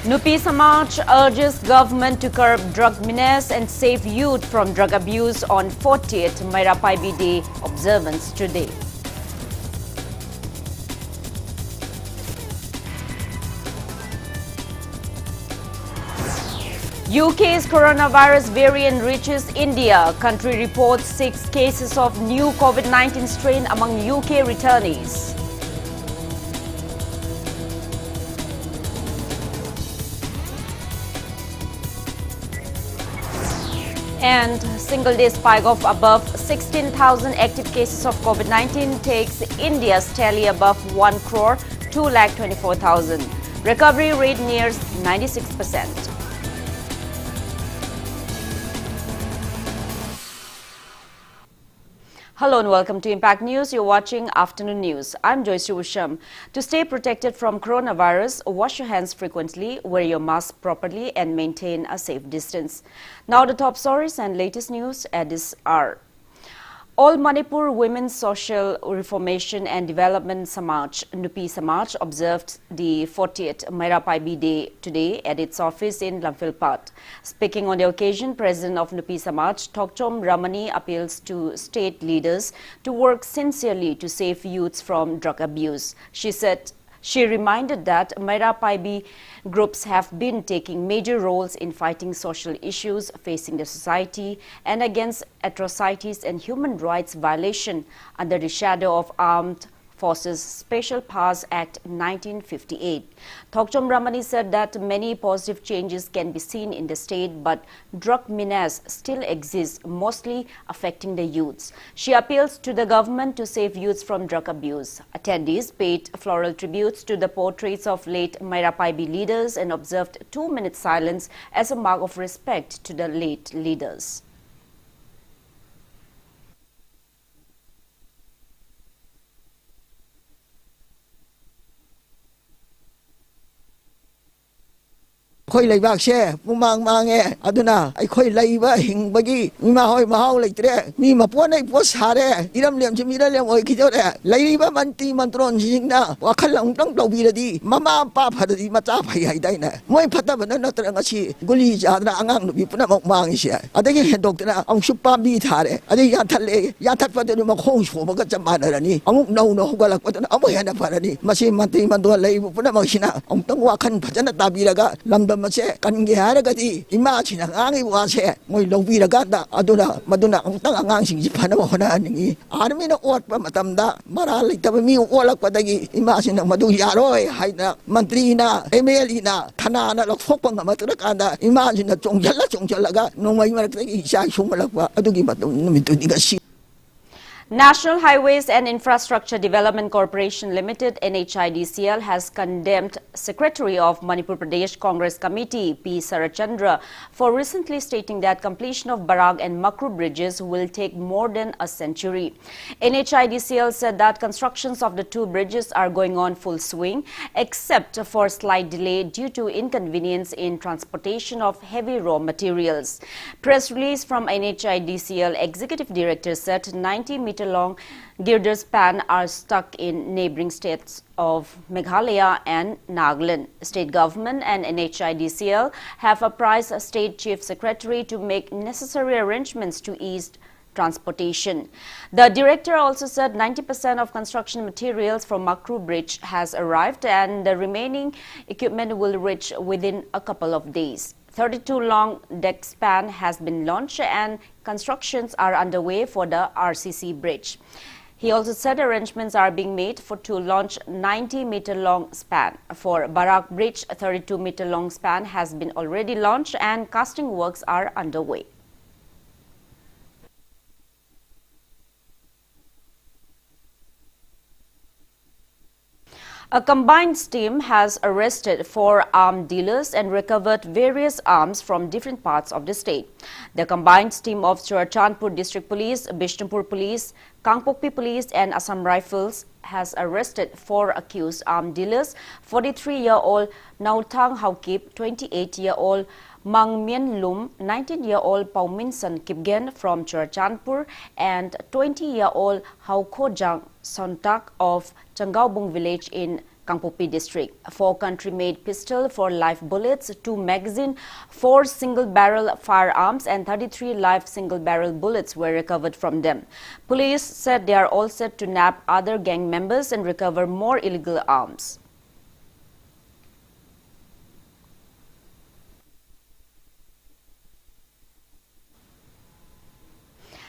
Nupi Samaj urges government to curb drug menace and save youth from drug abuse on 40th Mairapai Day observance today. UK's coronavirus variant reaches India. Country reports 6 cases of new COVID-19 strain among UK returnees. And single-day spike of above 16,000 active cases of COVID-19 takes India's tally above 1 crore, 2,24,000. Recovery rate nears 96%. Hello and welcome to Impact News. You're watching Afternoon News. I'm JOYSHRee USHAM. To stay protected from coronavirus, wash your hands frequently, wear your mask properly and maintain a safe distance. Now the top stories and latest news at this hour. All Manipur Women's Social Reformation and Development Samaj, Nupi Samaj, observed the 40th Mairapai Day today at its office in Lamphilpat. Speaking on the occasion, President of Nupi Samaj, Thokchom Ramani, appeals to state leaders to work sincerely to save youths from drug abuse. She reminded that Mairapai groups have been taking major roles in fighting social issues facing the society and against atrocities and human rights violation under the shadow of Armed Forces Special Powers Act 1958. Thokchom Ramani said that many positive changes can be seen in the state, but drug menace still exists, mostly affecting the youths. She appeals to the government to save youths from drug abuse. Attendees paid floral tributes to the portraits of late Mairapai leaders and observed 2-minute silence as a mark of respect to the late leaders. Khoi lai bak she mumang mange aduna ai khoi lai ba hing bagi mi ma hoi ma hau lai tre mi ma po nei po sare iram lem chimi ra lem oi ki jo re lai ba manti mantron jing na wa khal lang tang tau bi ra di mama pa pha di ma cha phai hai dai na moi phata ba na tra nga chi guli ja na angang nu bi puna mok mang she adagi he dok na ang su pa bi tha re adagi ya thal le ya that pa de ma khong sho ba ka cham na ra ni amuk no no ga lak pa na amu he na pha ra ni ma si manti man do lai bu puna ma hina ang tang wa khan phajana ta bi ra ga lam Mase kange haragati imagine ang iwase moy lobi ragata aduna maduna ang tang ang sing jipana mo na ningi army na ot pa matamda marali tabi mi olak padagi imagine madu yaroy hay na mantri na MLE na thana na lokfok pa matrakanda imagine na chongjala no may maratagi isa sumalak pa adugi matum numito digasi. National Highways and Infrastructure Development Corporation Limited NHIDCL has condemned Secretary of Manipur Pradesh Congress Committee P. Sarachandra for recently stating that completion of Barag and Makru bridges will take more than a century. NHIDCL said that constructions of the 2 bridges are going on full swing except for slight delay due to inconvenience in transportation of heavy raw materials. Press release from NHIDCL Executive Director said 90-meter-long girder span are stuck in neighboring states of Meghalaya and Nagaland. State government and NHIDCL have apprised State Chief Secretary to make necessary arrangements to ease transportation. The director also said 90% of construction materials from Makru Bridge has arrived and the remaining equipment will reach within a couple of days. 32-long deck span has been launched and constructions are underway for the RCC bridge. He also said arrangements are being made to launch 90-meter-long span. For Barak Bridge, a 32-meter-long span has been already launched and casting works are underway. A combined team has arrested 4 arms dealers and recovered various arms from different parts of the state. The combined team of Churachandpur District Police, Bishnupur Police, Kangpokpi Police and Assam Rifles has arrested 4 accused arms dealers, 43-year-old Nautang Haukip, 28-year-old Mang Mien Lum, 19-year-old Pauminsan Kipgen from Churachandpur and 20-year-old Haukojang Sontak of Changaubung village in Kangpokpi district. 4 country-made pistol, 4 live bullets, 2 magazine, 4 single-barrel firearms and 33 live single-barrel bullets were recovered from them. Police said they are all set to nab other gang members and recover more illegal arms.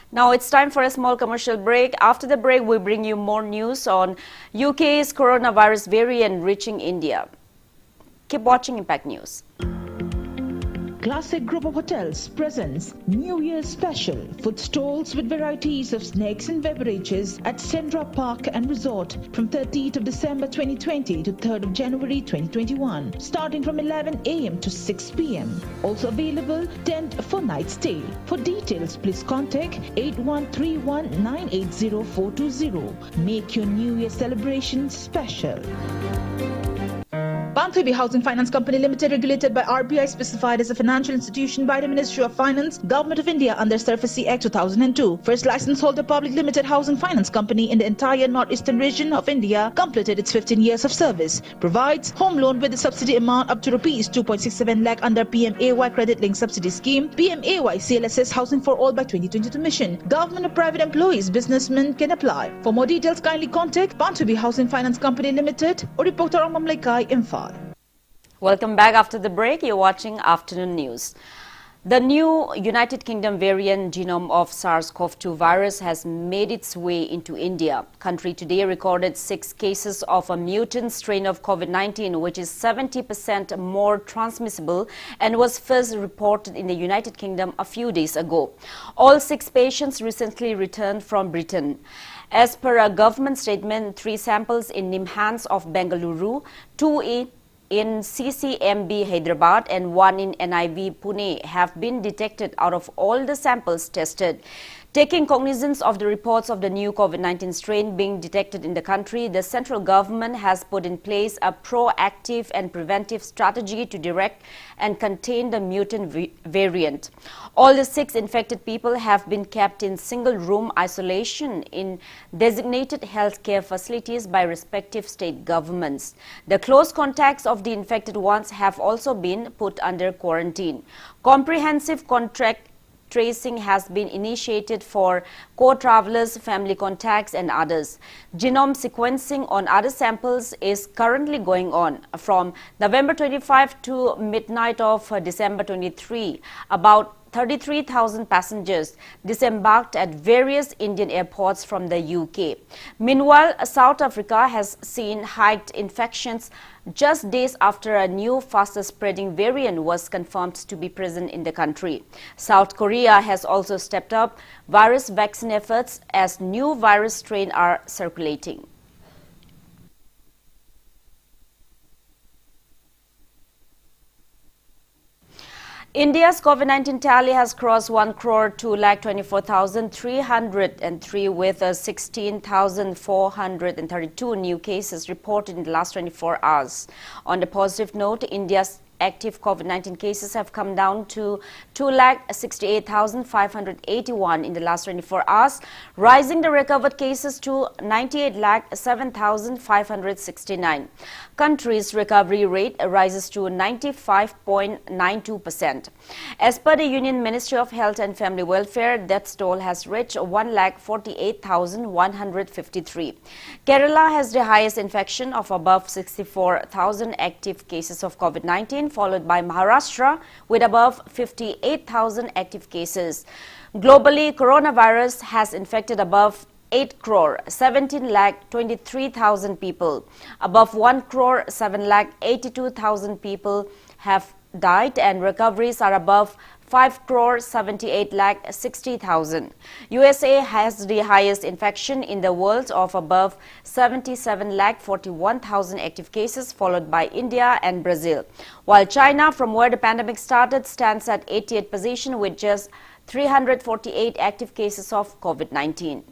Now it's time for a small commercial break. After the break, we bring you more news on UK's coronavirus variant reaching India. Keep watching Impact News. Classic Group of Hotels presents New Year's Special food stalls with varieties of snacks and beverages at Sendra Park and Resort from 30th of December 2020 to 3rd of January 2021, starting from 11 a.m. to 6 p.m. Also available tent for night stay. For details, please contact 8131980420. Make your New Year celebration special. Panthubi Housing Finance Company Limited, regulated by RBI, specified as a financial institution by the Ministry of Finance, Government of India under SARFAESI Act 2002. First license holder public limited housing finance company in the entire northeastern region of India, completed its 15 years of service. Provides home loan with the subsidy amount up to rupees 2.67 lakh under PMAY Credit Link Subsidy Scheme, PMAY CLSS Housing for All by 2022 mission. Government or private employees, businessmen can apply. For more details, kindly contact Panthubi Housing Finance Company Limited or reporter on Mamlaikai Imphal. Welcome back after the break. You're watching Afternoon News. The new United Kingdom variant genome of SARS-CoV-2 virus has made its way into India. Country today recorded 6 cases of a mutant strain of COVID-19, which is 70% more transmissible and was first reported in the United Kingdom a few days ago. All 6 patients recently returned from Britain. As per a government statement, 3 samples in Nimhans of Bengaluru, 2 in CCMB Hyderabad and 1 in NIV Pune have been detected out of all the samples tested. Taking cognizance of the reports of the new COVID-19 strain being detected in the country, the central government has put in place a proactive and preventive strategy to direct and contain the mutant variant. All the 6 infected people have been kept in single-room isolation in designated healthcare facilities by respective state governments. The close contacts of the infected ones have also been put under quarantine. Comprehensive contact tracing has been initiated for co-travelers, family contacts and others. Genome sequencing on other samples is currently going on. From November 25 to midnight of December 23, about 33,000 passengers disembarked at various Indian airports from the UK. Meanwhile, South Africa has seen hiked infections just days after a new faster spreading variant was confirmed to be present in the country. South Korea has also stepped up virus vaccine efforts as new virus strains are circulating. India's COVID-19 tally has crossed 1,224,303 with 16,432 new cases reported in the last 24 hours. On the positive note, India's active COVID-19 cases have come down to 2,68,581 in the last 24 hours, rising the recovered cases to 98,07,569. Country's recovery rate rises to 95.92%. As per the Union Ministry of Health and Family Welfare, death toll has reached 1,48,153. Kerala has the highest infection of above 64,000 active cases of COVID-19, followed by Maharashtra with above 58,000 active cases. Globally, coronavirus has infected above 8 crore 17 lakh 23,000 people. Above 1 crore 7 lakh 82,000 people have died and recoveries are above 5 crore 78 lakh 60,000. USA has the highest infection in the world of above 77 lakh 41,000 active cases, followed by India and Brazil. While China, from where the pandemic started, stands at 88th position with just 348 active cases of COVID-19.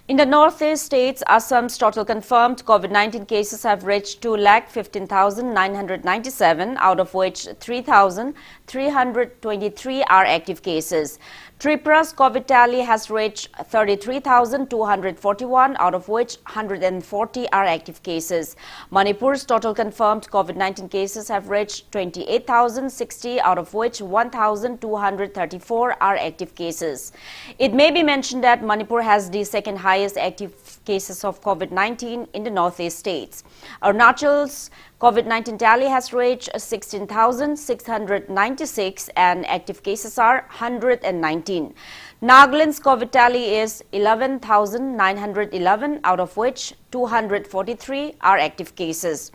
In the northeast states, Assam's total confirmed COVID-19 cases have reached 2,15,997, out of which 3,323 are active cases. Tripura's COVID tally has reached 33,241, out of which 140 are active cases. Manipur's total confirmed COVID-19 cases have reached 28,060, out of which 1,234 are active cases. It may be mentioned that Manipur has the second highest active cases of COVID-19 in the northeast states. Arunachal's COVID-19 tally has reached 16,696 and active cases are 119. Nagaland's COVID tally is 11,911, out of which 243 are active cases.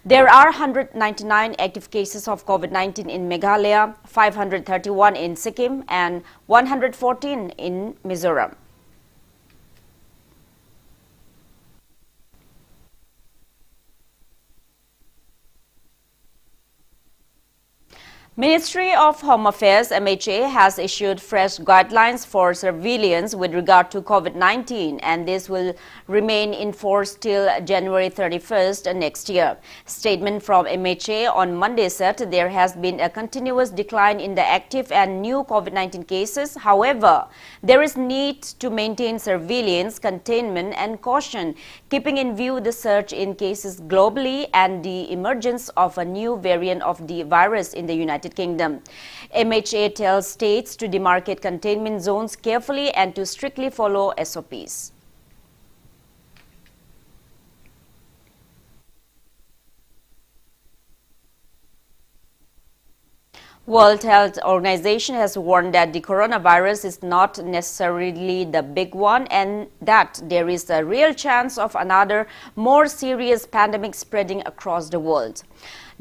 There are 199 active cases of COVID-19 in Meghalaya, 531 in Sikkim and 114 in Mizoram. Ministry of Home Affairs (MHA) has issued fresh guidelines for surveillance with regard to COVID-19, and this will remain in force till January 31st next year. Statement from MHA on Monday said there has been a continuous decline in the active and new COVID-19 cases. However, there is need to maintain surveillance, containment and caution, keeping in view the surge in cases globally and the emergence of a new variant of the virus in the United Kingdom. MHA tells states to demarcate containment zones carefully and to strictly follow SOPs. World Health Organization has warned that the coronavirus is not necessarily the big one and that there is a real chance of another more serious pandemic spreading across the world.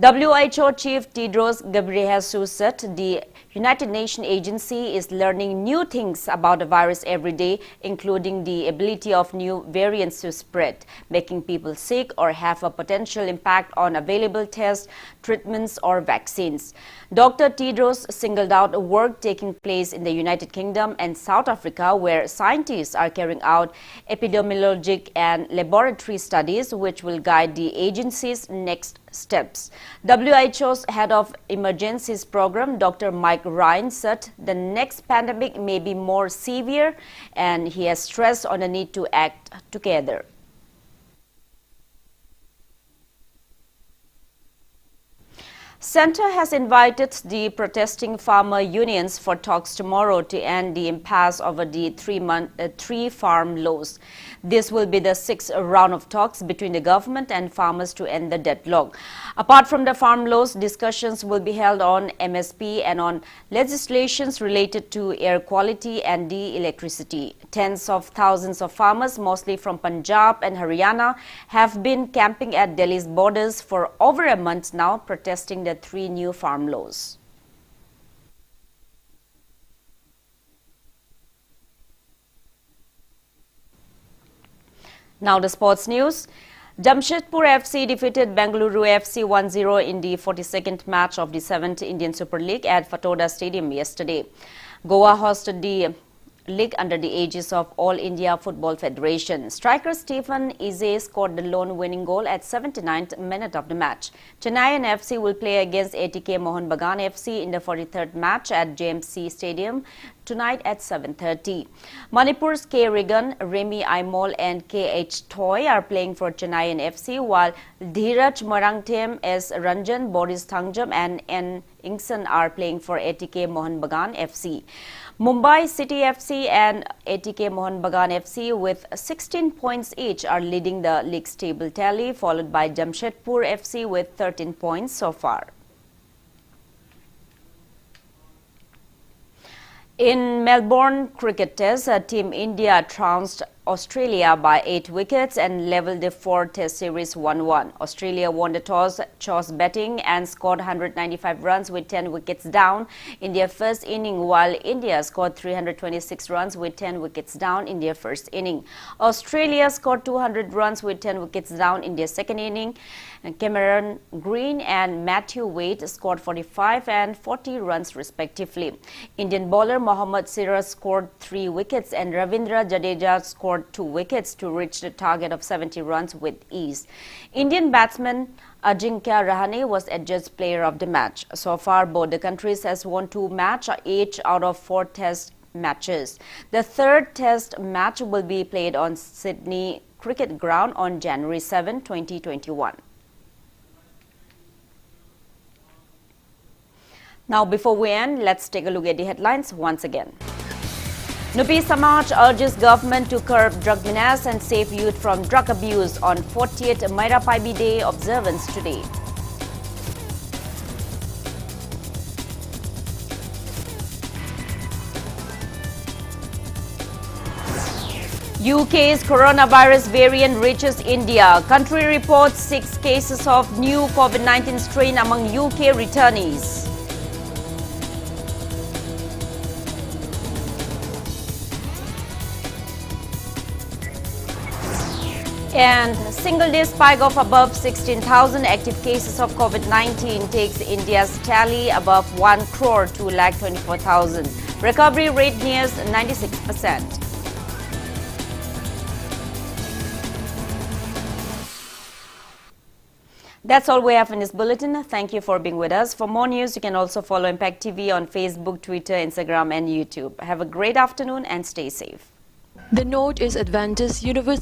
WHO Chief Tedros Ghebreyesus said the United Nations agency is learning new things about the virus every day, including the ability of new variants to spread, making people sick or have a potential impact on available tests, treatments or vaccines. Dr. Tedros singled out work taking place in the United Kingdom and South Africa, where scientists are carrying out epidemiologic and laboratory studies which will guide the agency's next steps. WHO's head of emergencies program, Dr. Mike Ryan, said the next pandemic may be more severe, and he has stressed on the need to act together. Centre has invited the protesting farmer unions for talks tomorrow to end the impasse over the three farm laws. This will be the sixth round of talks between the government and farmers to end the deadlock. Apart from the farm laws, discussions will be held on MSP and on legislations related to air quality and the electricity. Tens of thousands of farmers, mostly from Punjab and Haryana, have been camping at Delhi's borders for over a month now, protesting the three new farm laws. Now the sports news. Jamshedpur FC defeated Bengaluru FC 1-0 in the 42nd match of the 7th Indian Super League at Fatoda Stadium yesterday. Goa hosted the league under the aegis of All India Football Federation. Striker Stephen Eze scored the lone winning goal at 79th minute of the match. Chennai FC will play against ATK Mohun Bagan FC in the 43rd match at JMC Stadium tonight at 7:30. Manipur's K. Rigan, Remy Aimol and KH Toy are playing for Chennai FC, while Dhiraj Marangthem, S. Ranjan, Boris Thangjam and N. Ingson are playing for ATK Mohun Bagan FC. Mumbai City FC and ATK Mohun Bagan FC with 16 points each are leading the league's table tally, followed by Jamshedpur FC with 13 points so far. In Melbourne Cricket Test, Team India trounced Australia by 8 wickets and levelled the 4-test series 1-1. Australia won the toss, chose batting and scored 195 runs with 10 wickets down in their first inning, while India scored 326 runs with 10 wickets down in their first inning. Australia scored 200 runs with 10 wickets down in their second inning, And Cameron Green and Matthew Wade scored 45 and 40 runs respectively. Indian bowler Mohammad Siraj scored 3 wickets and Ravindra Jadeja scored 2 wickets to reach the target of 70 runs with ease. Indian batsman Ajinkya Rahane was adjudged player of the match. So far, both the countries has won 2 matches each out of 4 test matches. The third test match will be played on Sydney Cricket Ground on January 7, 2021. Now, before we end, let's take a look at the headlines once again. Nupi Samaj urges government to curb drug menace and save youth from drug abuse on 40th Maira Paibi Day observance today. UK's coronavirus variant reaches India. Country reports 6 cases of new COVID-19 strain among UK returnees. And single-day spike of above 16,000 active cases of COVID-19 takes India's tally above 1 crore to 224,000. Recovery rate nears 96%. That's all we have in this bulletin. Thank you for being with us. For more news, you can also follow Impact TV on Facebook, Twitter, Instagram, and YouTube. Have a great afternoon and stay safe. The note is Adventist University.